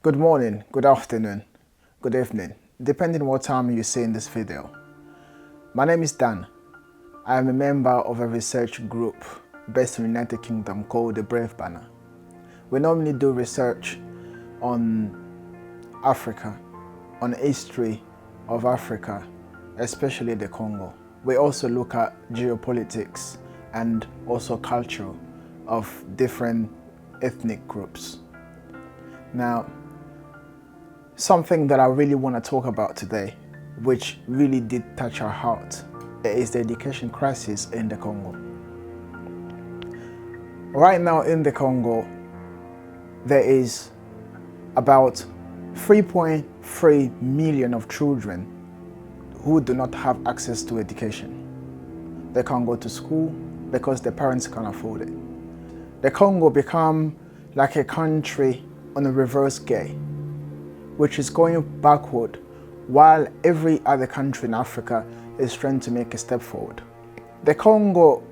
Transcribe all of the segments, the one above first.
Good morning, good afternoon, good evening, depending on what time you see in this video. My name is Dan. I am a member of a research group based in the United Kingdom called the Brave Banner. We normally do research on Africa, on history of Africa, especially the Congo. We also look at geopolitics and also culture of different ethnic groups. Now, something that I really want to talk about today, which really did touch our heart, is the education crisis in the Congo. Right now in the Congo, there is about 3.3 million of children who do not have access to education. They can't go to school because their parents can't afford it. The Congo become like a country on a reverse gear, which is going backward while every other country in Africa is trying to make a step forward. The Congo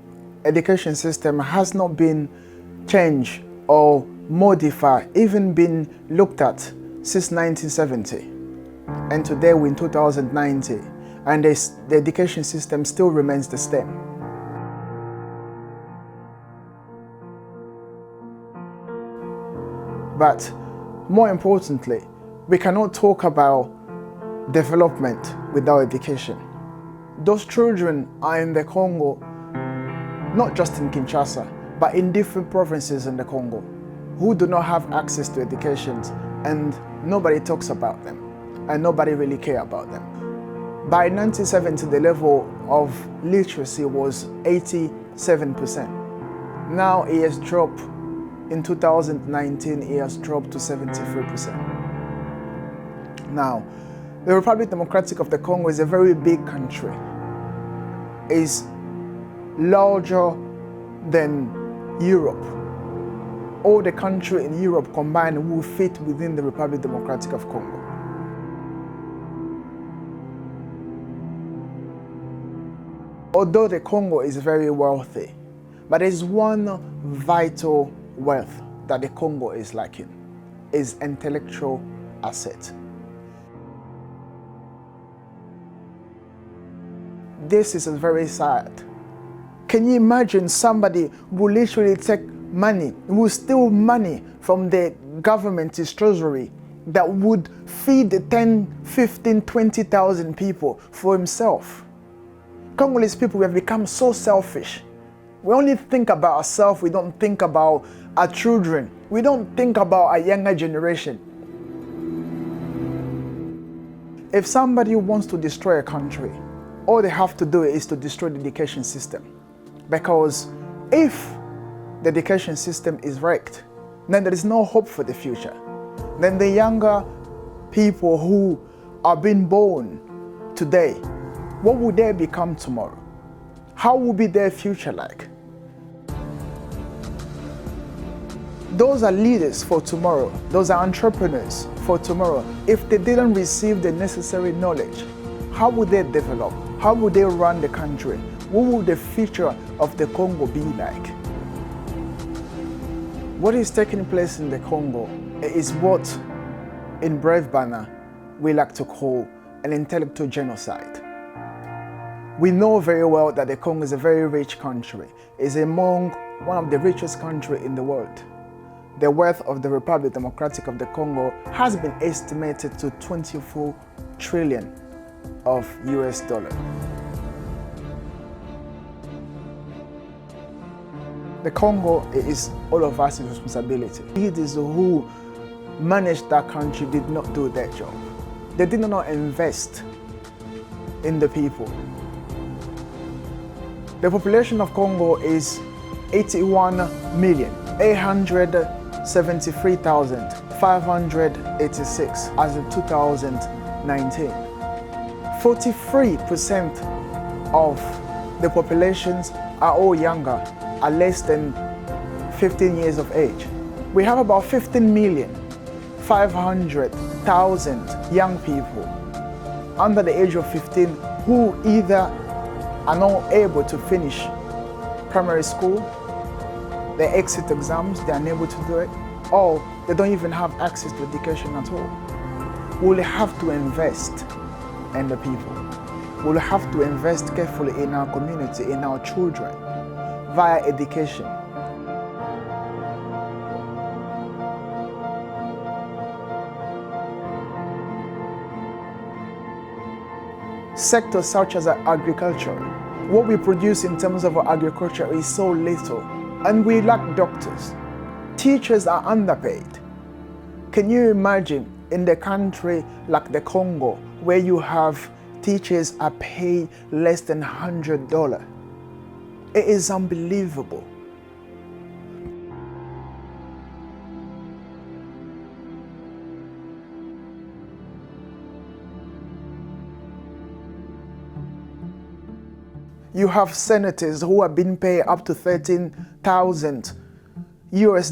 education system has not been changed or modified, even been looked at since 1970. And today we're in 2019, and the education system still remains the same. But more importantly, we cannot talk about development without education. Those children are in the Congo, not just in Kinshasa, but in different provinces in the Congo, who do not have access to education, and nobody talks about them, and nobody really cares about them. By 1970, the level of literacy was 87%. Now it has dropped. In 2019, it has dropped to 73%. Now, the Republic Democratic of the Congo is a very big country. It's larger than Europe. All the countries in Europe combined will fit within the Republic Democratic of Congo. Although the Congo is very wealthy, but there's one vital wealth that the Congo is lacking, is intellectual asset. This is very sad. Can you imagine somebody who literally take money, who steal money from the government's treasury that would feed 10, 15, 20,000 people for himself? Congolese people, we have become so selfish. We only think about ourselves, we don't think about our children. We don't think about our younger generation. If somebody wants to destroy a country, all they have to do is to destroy the education system. Because if the education system is wrecked, then there is no hope for the future. Then the younger people who are being born today, what will they become tomorrow? How will be their future like? Those are leaders for tomorrow. Those are entrepreneurs for tomorrow. If they didn't receive the necessary knowledge, how would they develop? How would they run the country? What would the future of the Congo be like? What is taking place in the Congo is what in Brave Banner we like to call an intellectual genocide. We know very well that the Congo is a very rich country. It's among one of the richest countries in the world. The wealth of the Republic Democratic of the Congo has been estimated to 24 trillion of US dollar. The Congo is all of us responsibility. Leaders who managed that country did not do their job. They did not invest in the people. The population of Congo is 81,873,586 as of 2019. 43% of the populations are all younger, are less than 15 years of age. We have about 15,500,000 young people under the age of 15 who either are not able to finish primary school, they exit exams, they're unable to do it, or They don't even have access to education at all. We'll have to invest in the people. We'll have to invest carefully in our community, in our children, via education. Sectors such as agriculture, what we produce in terms of agriculture is so little, and we lack doctors. Teachers are underpaid. Can you imagine in the country like the Congo, where you have teachers are paid less than $100? It is unbelievable. You have senators who are being paid up to $13,000 US,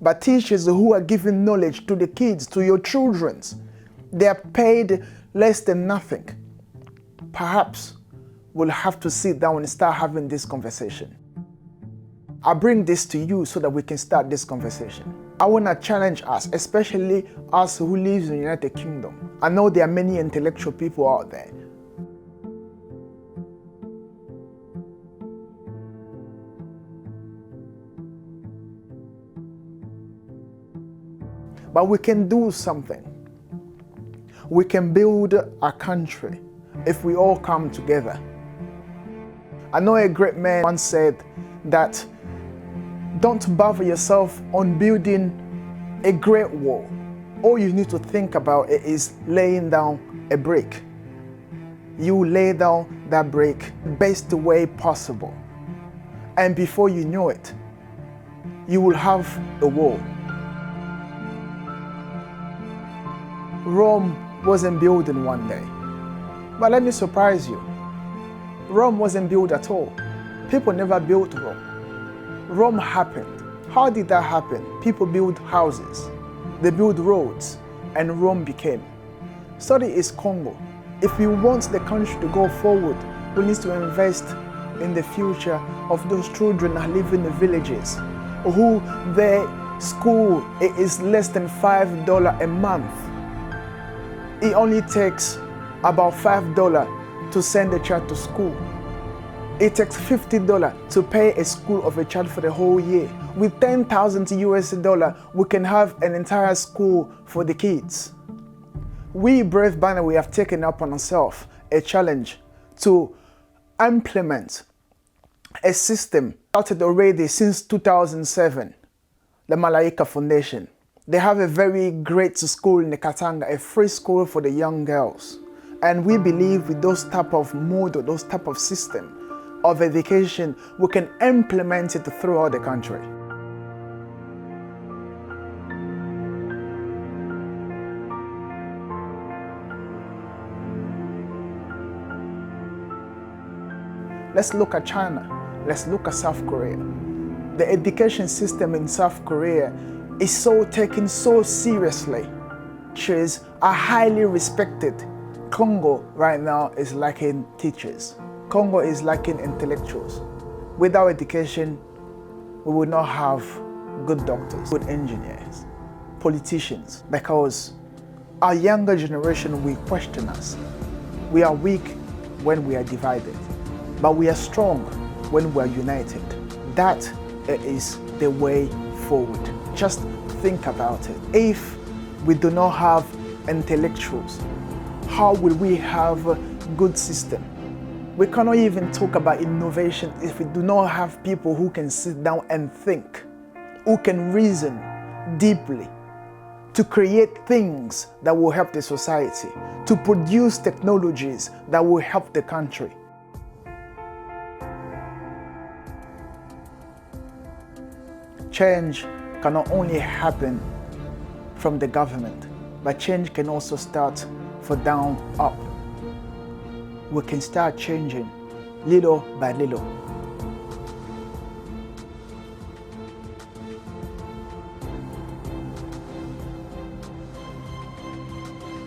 but teachers who are giving knowledge to the kids, to your children, they are paid less than nothing. Perhaps we'll have to sit down and start having this conversation. I bring this to you so that we can start this conversation. I want to challenge us, especially us who live in the United Kingdom. I know there are many intellectual people out there. But we can do something. We can build a country if we all come together. I know a great man once said that don't bother yourself on building a great wall. All you need to think about it is laying down a brick. You lay down that brick best way possible. And before you know it, you will have a wall. Rome wasn't built in one day. But let me surprise you. Rome wasn't built at all. People never built Rome. Rome happened. How did that happen? People built houses, they built roads, and Rome became. Study is Congo. If we want the country to go forward, we need to invest in the future of those children that live in the villages, who their school is less than $5 a month. It only takes about $5 to send a child to school. It takes $50 to pay a school of a child for the whole year. With $10,000 US, we can have an entire school for the kids. We, Brave Banner, we have taken up on ourselves a challenge to implement a system started already since 2007, the Malaika Foundation. They have a very great school in the Katanga, a free school for the young girls. And we believe with those type of model, those type of system of education, we can implement it throughout the country. Let's look at China. Let's look at South Korea. The education system in South Korea is so taken so seriously. Teachers are highly respected. Congo right now is lacking teachers. Congo is lacking intellectuals. Without education, we will not have good doctors, good engineers, politicians, because our younger generation will question us. We are weak when we are divided, but we are strong when we are united. That is the way forward. Just think about it. If we do not have intellectuals, how will we have a good system? We cannot even talk about innovation if we do not have people who can sit down and think, who can reason deeply, to create things that will help the society, to produce technologies that will help the country. Change cannot only happen from the government, but change can also start from down up. We can start changing little by little.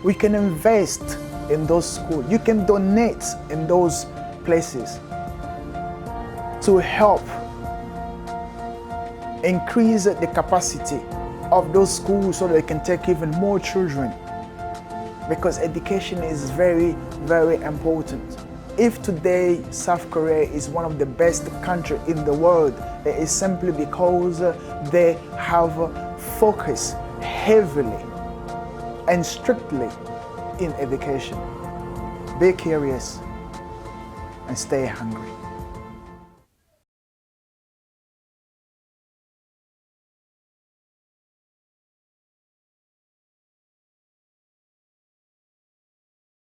We can invest in those schools. You can donate in those places to help increase the capacity of those schools so they can take even more children, because education is very, very important. If today South Korea is one of the best countries in the world, it is simply because they have focused heavily and strictly in education. Be curious and stay hungry.